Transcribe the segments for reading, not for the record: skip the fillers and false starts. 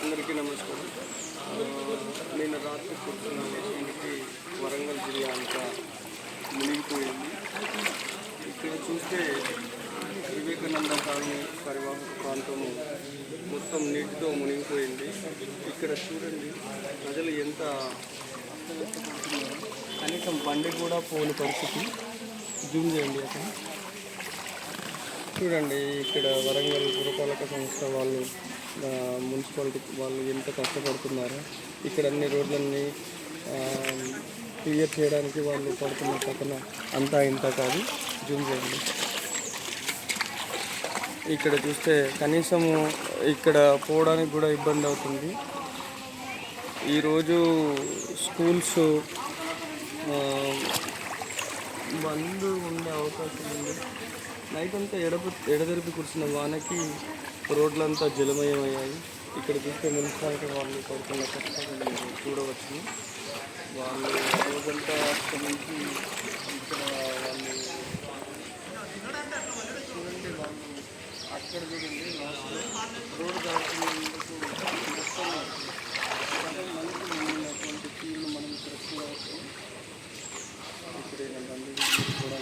అందరికీ నమస్కారం. నేను రాత్రి పొద్దున్న లేచేందుకు వరంగల్ జిల్లా అంతా మునిగిపోయింది. ఇక్కడ చూస్తే వివేకానంద కాలనీ పరివాహక ప్రాంతము మొత్తం నీటితో మునిగిపోయింది. ఇక్కడ చూడండి ప్రజలు ఎంత అస్తవ్యస్తపడుతున్నారు. కనీసం బండి కూడా పోని పరిస్థితి. జూమ్ చేయండి అక్కడ చూడండి. ఇక్కడ వరంగల్ పురపాలక సంస్థ వాళ్ళు, మున్సిపాలిటీ వాళ్ళు ఎంత కష్టపడుతున్నారో. ఇక్కడ అన్ని రోడ్లన్నీ క్లియర్ చేయడానికి వాళ్ళు పడుతున్న పక్కన అంతా ఇంత కాదు. జూమ్ చేయండి. ఇక్కడ చూస్తే కనీసము ఇక్కడ పోవడానికి కూడా ఇబ్బంది అవుతుంది. ఈరోజు స్కూల్స్ బంద్ ఉండే అవకాశం ఉంది. నైట్ అంతా ఎడతెరిపి కురిసిన వానకి రోడ్లంతా జలమయమయ్యాయి. ఇక్కడ చూస్తే మున్సిపాలిటీ వాళ్ళు పడుతున్న కష్టాలు చూడవచ్చు. వాళ్ళు రోజంతా నుంచి ఇక్కడ వాళ్ళు చూడండి, వాళ్ళు అక్కడ చూడండి లాస్ట్లో రోడ్డు దాటుకునేందుకు మొత్తం మనకు ఉన్నటువంటి తీరును మనం ఇక్కడ చూడవచ్చు. ఇక్కడ కూడా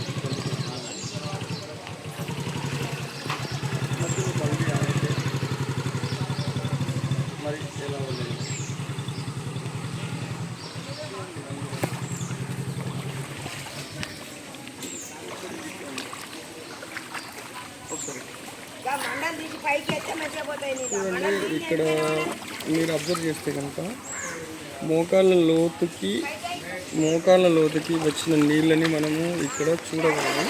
మరి ఎలా ఉంది చూడండి. ఇక్కడ మీరు అబ్జర్వ్ చేస్తే కనుక మోకాళ్ళ లోతుకి వచ్చిన నీళ్ళని మనము ఇక్కడ చూడగలము.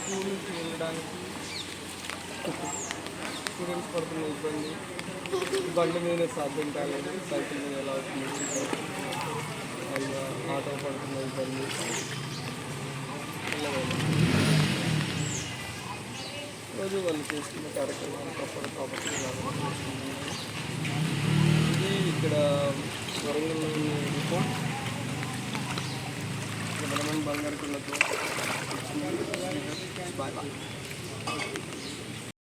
స్కూల్కి వెళ్ళడానికి స్టూడెంట్స్ పడుతున్న ఇబ్బంది బండి మీద సాధ్యం కాలేదు. సైకిల్ మీద ఎలా అవుతుంది, ఆటో పడుతున్న ఇబ్బంది. రోజు వాళ్ళు చేసుకున్న కార్యక్రమాలు తప్పదు కాబట్టి ఇది ఇక్కడ వరంగల్లో రిపోర్ట్. బంగారు బాయ్.